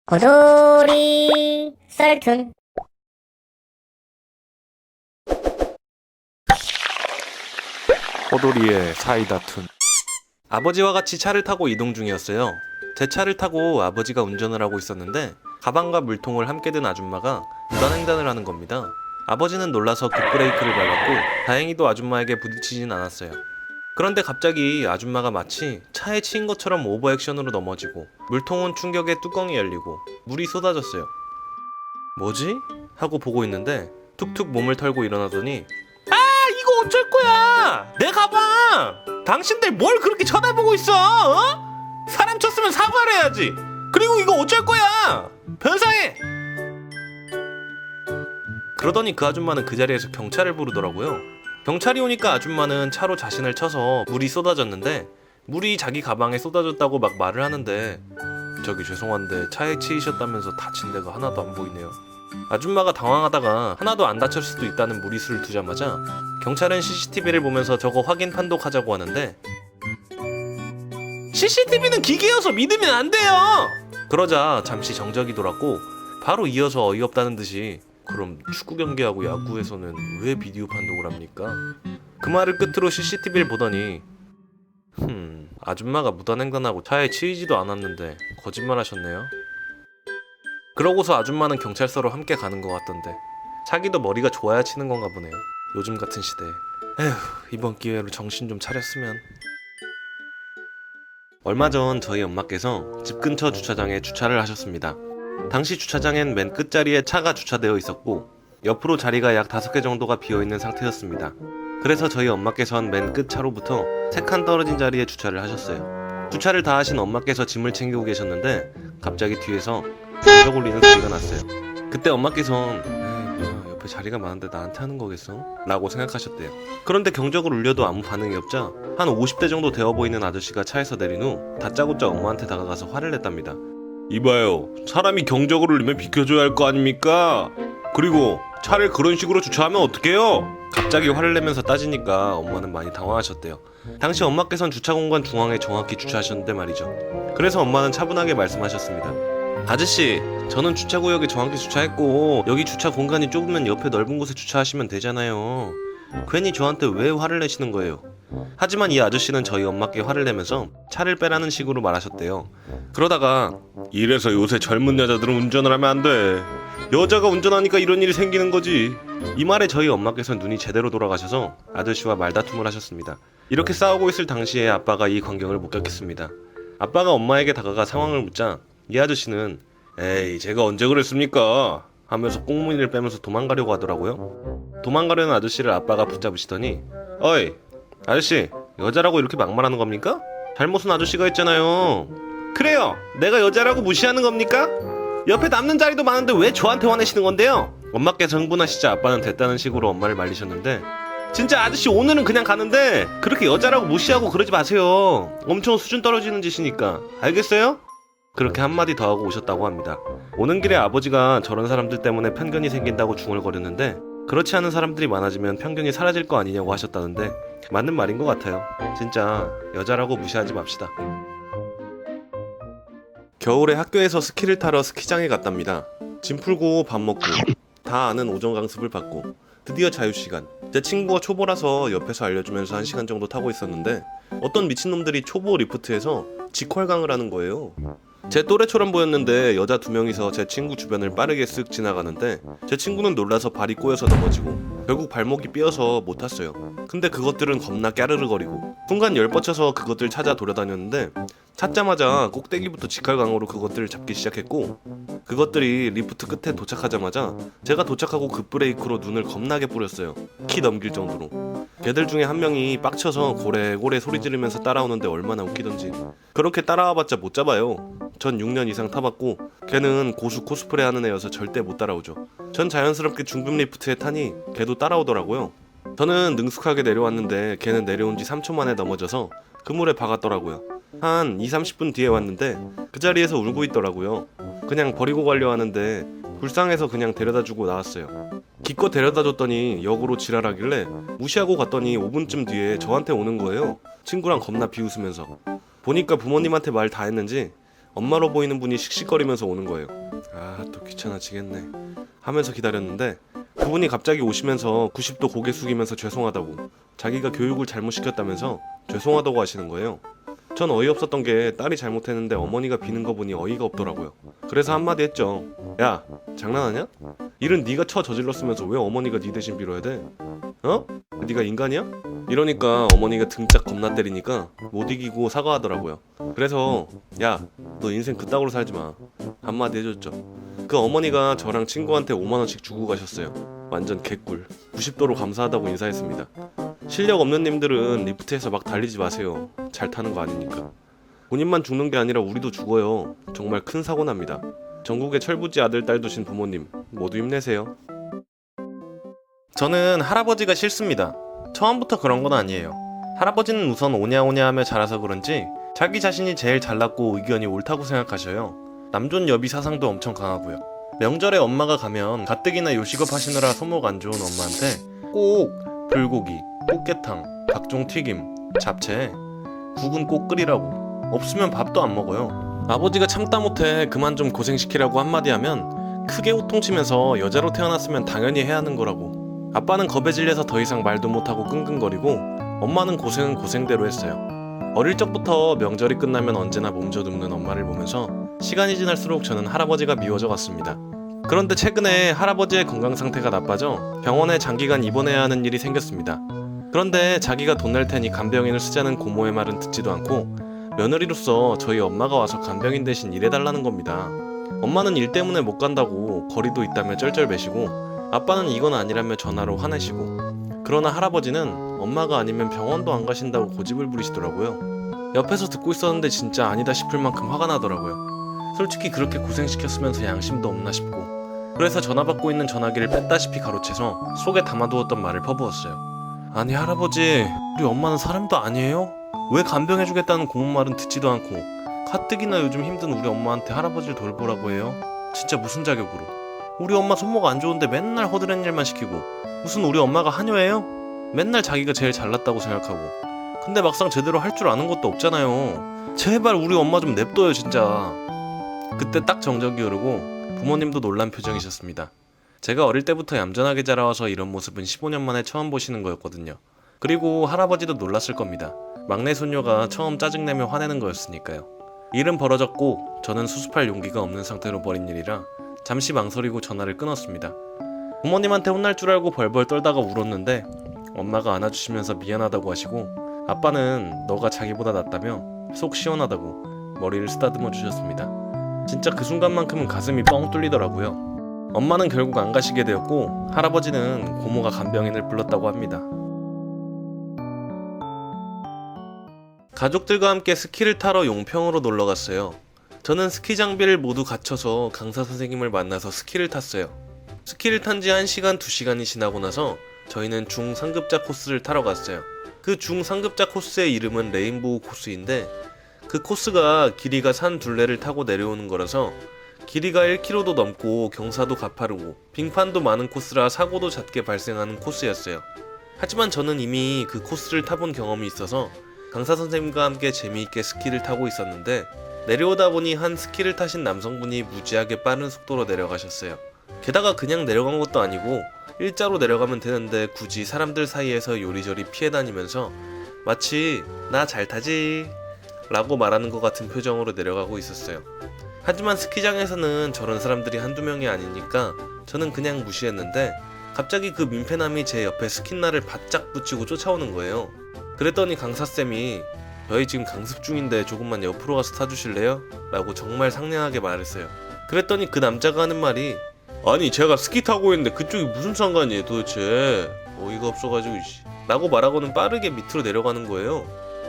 고돌이 썰툰. 호돌이의 사이다툰. 아버지와 같이 차를 타고 이동 중이었어요. 제 차를 타고 아버지가 운전을 하고 있었는데 가방과 물통을 함께 든 아줌마가 무단횡단을 하는 겁니다. 아버지는 놀라서 급브레이크를 밟았고 다행히도 아줌마에게 부딪히진 않았어요. 그런데 갑자기 아줌마가 마치 차에 치인 것처럼 오버액션으로 넘어지고 물통은 충격에 뚜껑이 열리고 물이 쏟아졌어요. 뭐지? 하고 보고 있는데 툭툭 몸을 털고 일어나더니 이거 어쩔 거야! 내 가방! 당신들 뭘 그렇게 쳐다보고 있어? 어? 사람 쳤으면 사과를 해야지. 그리고 이거 어쩔 거야! 변상해! 그러더니 그 아줌마는 그 자리에서 경찰을 부르더라고요. 경찰이 오니까 아줌마는 차로 자신을 쳐서 물이 쏟아졌는데 물이 자기 가방에 쏟아졌다고 막 말을 하는데 저기 죄송한데 차에 치이셨다면서 다친 데가 하나도 안 보이네요. 아줌마가 당황하다가 하나도 안 다칠 수도 있다는 무리수를 두자마자 경찰은 CCTV를 보면서 저거 확인 판독하자고 하는데 CCTV는 기계여서 믿으면 안 돼요! 그러자 잠시 정적이 돌았고 바로 이어서 어이없다는 듯이 그럼 축구 경기하고 야구에서는 왜 비디오 판독을 합니까? 그 말을 끝으로 CCTV를 보더니 아줌마가 무단횡단하고 차에 치이지도 않았는데 거짓말하셨네요. 그러고서 아줌마는 경찰서로 함께 가는 것 같던데 자기도 머리가 좋아야 치는 건가 보네요. 요즘 같은 시대에. 에휴, 이번 기회로 정신 좀 차렸으면. 얼마 전 저희 엄마께서 집 근처 주차장에 주차를 하셨습니다. 당시 주차장엔 맨 끝자리에 차가 주차되어 있었고 옆으로 자리가 약 5개 정도가 비어있는 상태였습니다. 그래서 저희 엄마께서는 맨 끝 차로부터 3칸 떨어진 자리에 주차를 하셨어요. 주차를 다 하신 엄마께서 짐을 챙기고 계셨는데 갑자기 뒤에서 경적 울리는 소리가 났어요. 그때 엄마께서는 뭐야 옆에 자리가 많은데 나한테 하는 거겠어? 라고 생각하셨대요. 그런데 경적을 울려도 아무 반응이 없자 한 50대 정도 되어 보이는 아저씨가 차에서 내린 후 다짜고짜 엄마한테 다가가서 화를 냈답니다. 이봐요, 사람이 경적을 울리면 비켜줘야 할 거 아닙니까? 그리고 차를 그런 식으로 주차하면 어떡해요? 갑자기 화를 내면서 따지니까 엄마는 많이 당황하셨대요. 당시 엄마께서는 주차 공간 중앙에 정확히 주차하셨는데 말이죠. 그래서 엄마는 차분하게 말씀하셨습니다. 아저씨, 저는 주차구역에 정확히 주차했고 여기 주차 공간이 좁으면 옆에 넓은 곳에 주차하시면 되잖아요. 괜히 저한테 왜 화를 내시는 거예요? 하지만 이 아저씨는 저희 엄마께 화를 내면서 차를 빼라는 식으로 말하셨대요. 그러다가 이래서 요새 젊은 여자들은 운전을 하면 안 돼. 여자가 운전하니까 이런 일이 생기는 거지. 이 말에 저희 엄마께서는 눈이 제대로 돌아가셔서 아저씨와 말다툼을 하셨습니다. 이렇게 싸우고 있을 당시에 아빠가 이 광경을 목격했습니다. 아빠가 엄마에게 다가가 상황을 묻자 이 아저씨는 에이 제가 언제 그랬습니까? 하면서 꽁무니를 빼면서 도망가려고 하더라고요. 도망가려는 아저씨를 아빠가 붙잡으시더니 어이 아저씨 여자라고 이렇게 막말하는 겁니까? 잘못은 아저씨가 했잖아요. 그래요, 내가 여자라고 무시하는 겁니까? 옆에 남는 자리도 많은데 왜 저한테 화내시는 건데요? 엄마께서 흥분하시자 아빠는 됐다는 식으로 엄마를 말리셨는데 진짜 아저씨 오늘은 그냥 가는데 그렇게 여자라고 무시하고 그러지 마세요. 엄청 수준 떨어지는 짓이니까 알겠어요? 그렇게 한마디 더 하고 오셨다고 합니다. 오는 길에 아버지가 저런 사람들 때문에 편견이 생긴다고 중얼거렸는데 그렇지 않은 사람들이 많아지면 편견이 사라질 거 아니냐고 하셨다는데 맞는 말인 것 같아요. 진짜 여자라고 무시하지 맙시다. 겨울에 학교에서 스키를 타러 스키장에 갔답니다. 짐 풀고 밥 먹고 다 아는 오전 강습을 받고 드디어 자유시간. 제 친구가 초보라서 옆에서 알려주면서 1시간 정도 타고 있었는데 어떤 미친놈들이 초보 리프트에서 직활강을 하는 거예요. 제 또래처럼 보였는데 여자 2명이서 제 친구 주변을 빠르게 쓱 지나가는데 제 친구는 놀라서 발이 꼬여서 넘어지고 결국 발목이 삐어서 못 탔어요. 근데 그것들은 겁나 까르르거리고 순간 열뻗쳐서 그것들 찾아 돌아다녔는데 찾자마자 꼭대기부터 직활강으로 그것들을 잡기 시작했고 그것들이 리프트 끝에 도착하자마자 제가 도착하고 급브레이크로 눈을 겁나게 뿌렸어요. 키 넘길 정도로. 걔들 중에 한 명이 빡쳐서 고래고래 소리 지르면서 따라오는데 얼마나 웃기던지. 그렇게 따라와봤자 못 잡아요. 전 6년 이상 타봤고 걔는 고수 코스프레 하는 애여서 절대 못 따라오죠. 전 자연스럽게 중급 리프트에 타니 걔도 따라오더라고요. 저는 능숙하게 내려왔는데 걔는 내려온 지 3초 만에 넘어져서 그물에 박았더라고요. 한 2-30분 뒤에 왔는데 그 자리에서 울고 있더라고요. 그냥 버리고 가려 하는데 불쌍해서 그냥 데려다주고 나왔어요. 기껏 데려다줬더니 역으로 지랄하길래 무시하고 갔더니 5분쯤 뒤에 저한테 오는 거예요. 친구랑 겁나 비웃으면서. 보니까 부모님한테 말 다 했는지 엄마로 보이는 분이 씩씩거리면서 오는 거예요. 아, 또 귀찮아지겠네 하면서 기다렸는데 그분이 갑자기 오시면서 90도 고개 숙이면서 죄송하다고, 자기가 교육을 잘못 시켰다면서 죄송하다고 하시는 거예요. 전 어이없었던 게 딸이 잘못했는데 어머니가 비는 거 보니 어이가 없더라고요. 그래서 한마디 했죠. 야, 장난하냐? 일은 네가 저질렀으면서 왜 어머니가 네 대신 빌어야 돼? 어? 네가 인간이야? 이러니까 어머니가 등짝 겁나 때리니까 못 이기고 사과하더라고요. 그래서 야, 너 인생 그따구로 살지 마 한마디 해줬죠. 그 어머니가 저랑 친구한테 5만원씩 주고 가셨어요. 완전 개꿀. 90도로 감사하다고 인사했습니다. 실력 없는 님들은 리프트에서 막 달리지 마세요. 잘 타는 거 아니니까. 본인만 죽는 게 아니라 우리도 죽어요. 정말 큰 사고 납니다. 전국에 철부지 아들 딸 두신 부모님 모두 힘내세요. 저는 할아버지가 싫습니다. 처음부터 그런 건 아니에요. 할아버지는 우선 오냐오냐 하며 자라서 그런지 자기 자신이 제일 잘났고 의견이 옳다고 생각하셔요. 남존 여비 사상도 엄청 강하고요. 명절에 엄마가 가면 가뜩이나 요식업 하시느라 손목 안 좋은 엄마한테 꼭 불고기, 꽃게탕, 각종 튀김, 잡채, 국은 꼭 끓이라고, 없으면 밥도 안 먹어요. 아버지가 참다 못해 그만 좀 고생시키라고 한마디 하면 크게 호통치면서 여자로 태어났으면 당연히 해야 하는 거라고. 아빠는 겁에 질려서 더 이상 말도 못하고 끙끙거리고, 엄마는 고생은 고생대로 했어요. 어릴 적부터 명절이 끝나면 언제나 몸져눕는 엄마를 보면서 시간이 지날수록 저는 할아버지가 미워져 갔습니다. 그런데 최근에 할아버지의 건강 상태가 나빠져 병원에 장기간 입원해야 하는 일이 생겼습니다. 그런데 자기가 돈 낼 테니 간병인을 쓰자는 고모의 말은 듣지도 않고 며느리로서 저희 엄마가 와서 간병인 대신 일해달라는 겁니다. 엄마는 일 때문에 못 간다고 거리도 있다며 쩔쩔매시고, 아빠는 이건 아니라며 전화로 화내시고, 그러나 할아버지는 엄마가 아니면 병원도 안 가신다고 고집을 부리시더라고요. 옆에서 듣고 있었는데 진짜 아니다 싶을 만큼 화가 나더라고요. 솔직히 그렇게 고생시켰으면서 양심도 없나 싶고, 그래서 전화 받고 있는 전화기를 뺐다시피 가로채서 속에 담아두었던 말을 퍼부었어요. 아니 할아버지, 우리 엄마는 사람도 아니에요? 왜 간병해주겠다는 고모 말은 듣지도 않고 가뜩이나 요즘 힘든 우리 엄마한테 할아버지를 돌보라고 해요? 진짜 무슨 자격으로? 우리 엄마 손목 안 좋은데 맨날 허드렛 일만 시키고, 무슨 우리 엄마가 한여예요? 맨날 자기가 제일 잘났다고 생각하고, 근데 막상 제대로 할 줄 아는 것도 없잖아요. 제발 우리 엄마 좀 냅둬요 진짜. 그때 딱 정적이 흐르고 부모님도 놀란 표정이셨습니다. 제가 어릴 때부터 얌전하게 자라와서 이런 모습은 15년 만에 처음 보시는 거였거든요. 그리고 할아버지도 놀랐을 겁니다. 막내 손녀가 처음 짜증내며 화내는 거였으니까요. 일은 벌어졌고 저는 수습할 용기가 없는 상태로 벌인 일이라 잠시 망설이고 전화를 끊었습니다. 부모님한테 혼날 줄 알고 벌벌 떨다가 울었는데 엄마가 안아주시면서 미안하다고 하시고, 아빠는 너가 자기보다 낫다며 속 시원하다고 머리를 쓰다듬어 주셨습니다. 진짜 그 순간만큼은 가슴이 뻥 뚫리더라고요. 엄마는 결국 안 가시게 되었고 할아버지는 고모가 간병인을 불렀다고 합니다. 가족들과 함께 스키를 타러 용평으로 놀러 갔어요. 저는 스키 장비를 모두 갖춰서 강사 선생님을 만나서 스키를 탔어요. 스키를 탄 지 1시간, 2시간이 지나고 나서 저희는 중상급자 코스를 타러 갔어요. 그 중상급자 코스의 이름은 레인보우 코스인데, 그 코스가 길이가 산 둘레를 타고 내려오는 거라서 길이가 1km도 넘고 경사도 가파르고 빙판도 많은 코스라 사고도 잦게 발생하는 코스였어요. 하지만 저는 이미 그 코스를 타본 경험이 있어서 강사 선생님과 함께 재미있게 스키를 타고 있었는데, 내려오다 보니 한 스키를 타신 남성분이 무지하게 빠른 속도로 내려가셨어요. 게다가 그냥 내려간 것도 아니고 일자로 내려가면 되는데 굳이 사람들 사이에서 요리조리 피해 다니면서 마치 나 잘 타지 라고 말하는 것 같은 표정으로 내려가고 있었어요. 하지만 스키장에서는 저런 사람들이 한두 명이 아니니까 저는 그냥 무시했는데, 갑자기 그 민폐남이 제 옆에 스킨날을 바짝 붙이고 쫓아오는 거예요. 그랬더니 강사쌤이 저희 지금 강습 중인데 조금만 옆으로 가서 타주실래요? 라고 정말 상냥하게 말했어요. 그랬더니 그 남자가 하는 말이, 아니 제가 스키 타고 있는데 그쪽이 무슨 상관이에요 도대체, 어이가 없어가지고 라고 말하고는 빠르게 밑으로 내려가는 거예요.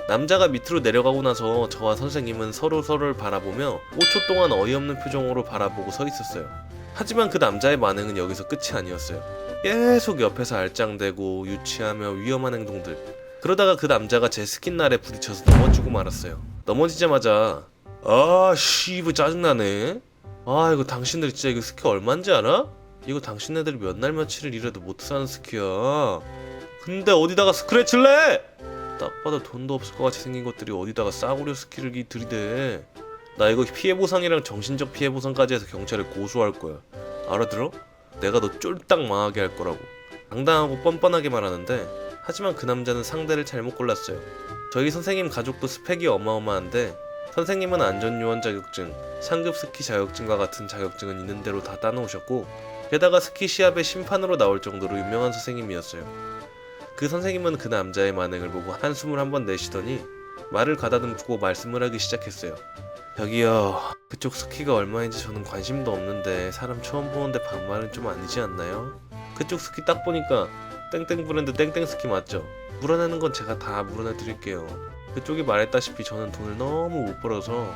남자가 밑으로 내려가고 나서 저와 선생님은 서로를 바라보며 5초 동안 어이없는 표정으로 바라보고 서 있었어요. 하지만 그 남자의 반응은 여기서 끝이 아니었어요. 계속 옆에서 알짱대고 유치하며 위험한 행동들. 그러다가 그 남자가 제 스킨날에 부딪혀서 넘어지고 말았어요. 넘어지자마자 아 씨발 짜증나네. 아 이거 당신들 진짜 이거 스키 얼만지 알아? 이거 당신네들이 몇 날 며칠을 일해도 못 사는 스키야. 근데 어디다가 스크래치를 내? 딱 봐도 돈도 없을 것 같이 생긴 것들이 어디다가 싸구려 스키를 들이대. 나 이거 피해보상이랑 정신적 피해보상까지 해서 경찰에 고소할 거야. 알아들어? 내가 너 쫄딱 망하게 할 거라고. 당당하고 뻔뻔하게 말하는데, 하지만 그 남자는 상대를 잘못 골랐어요. 저희 선생님 가족도 스펙이 어마어마한데, 선생님은 안전요원 자격증, 상급 스키 자격증과 같은 자격증은 있는 대로 다 따놓으셨고, 게다가 스키 시합의 심판으로 나올 정도로 유명한 선생님이었어요. 그 선생님은 그 남자의 만행을 보고 한숨을 한번 내쉬더니 말을 가다듬고 말씀을 하기 시작했어요. 저기요, 그쪽 스키가 얼마인지 저는 관심도 없는데 사람 처음 보는데 반말은 좀 아니지 않나요? 그쪽 스키 딱 보니까 땡땡 브랜드 땡땡 스키 맞죠? 물어내는 건 제가 다 물어내 드릴게요. 그쪽이 말했다시피 저는 돈을 너무 못 벌어서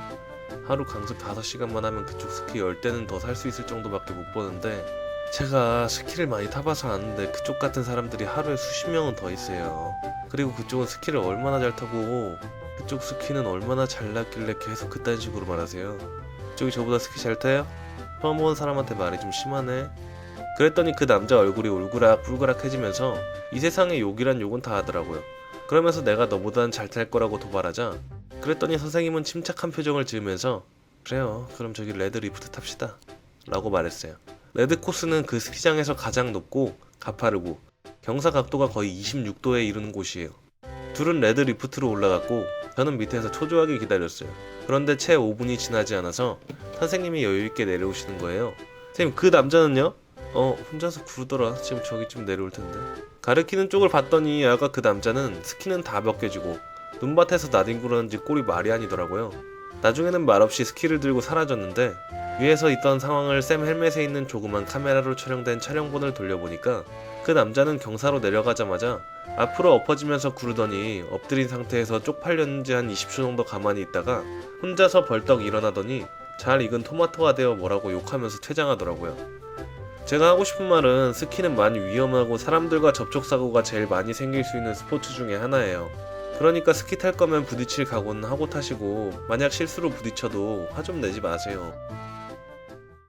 하루 강습 5시간만 하면 그쪽 스키 10대는 더 살 수 있을 정도밖에 못 버는데, 제가 스키를 많이 타봐서 아는데 그쪽 같은 사람들이 하루에 수십 명은 더 있어요. 그리고 그쪽은 스키를 얼마나 잘 타고 그쪽 스키는 얼마나 잘났길래 계속 그딴 식으로 말하세요. 그쪽이 저보다 스키 잘 타요? 처음 본 사람한테 말이 좀 심하네. 그랬더니 그 남자 얼굴이 울그락불그락해지면서 이 세상에 욕이란 욕은 다 하더라고요. 그러면서 내가 너보다는 잘 탈 거라고 도발하자, 그랬더니 선생님은 침착한 표정을 지으면서 그래요, 그럼 저기 레드 리프트 탑시다 라고 말했어요. 레드 코스는 그 스키장에서 가장 높고 가파르고 경사 각도가 거의 26도에 이르는 곳이에요. 둘은 레드 리프트로 올라갔고 저는 밑에서 초조하게 기다렸어요. 그런데 채 5분이 지나지 않아서 선생님이 여유있게 내려오시는 거예요. 선생님, 그 남자는요? 혼자서 구르더라. 지금 저기쯤 내려올 텐데. 가르키는 쪽을 봤더니 아까 그 남자는 스키는 다 벗겨지고 눈밭에서 나뒹구르는지 꼴이 말이 아니더라고요. 나중에는 말없이 스키를 들고 사라졌는데, 위에서 있던 상황을 샘 헬멧에 있는 조그만 카메라로 촬영된 촬영본을 돌려보니까 그 남자는 경사로 내려가자마자 앞으로 엎어지면서 구르더니 엎드린 상태에서 쪽팔렸는지 한 20초 정도 가만히 있다가 혼자서 벌떡 일어나더니 잘 익은 토마토가 되어 뭐라고 욕하면서 퇴장하더라고요. 제가 하고 싶은 말은, 스키는 많이 위험하고 사람들과 접촉사고가 제일 많이 생길 수 있는 스포츠 중에 하나예요. 그러니까 스키 탈 거면 부딪힐 각오는 하고 타시고, 만약 실수로 부딪혀도 화 좀 내지 마세요.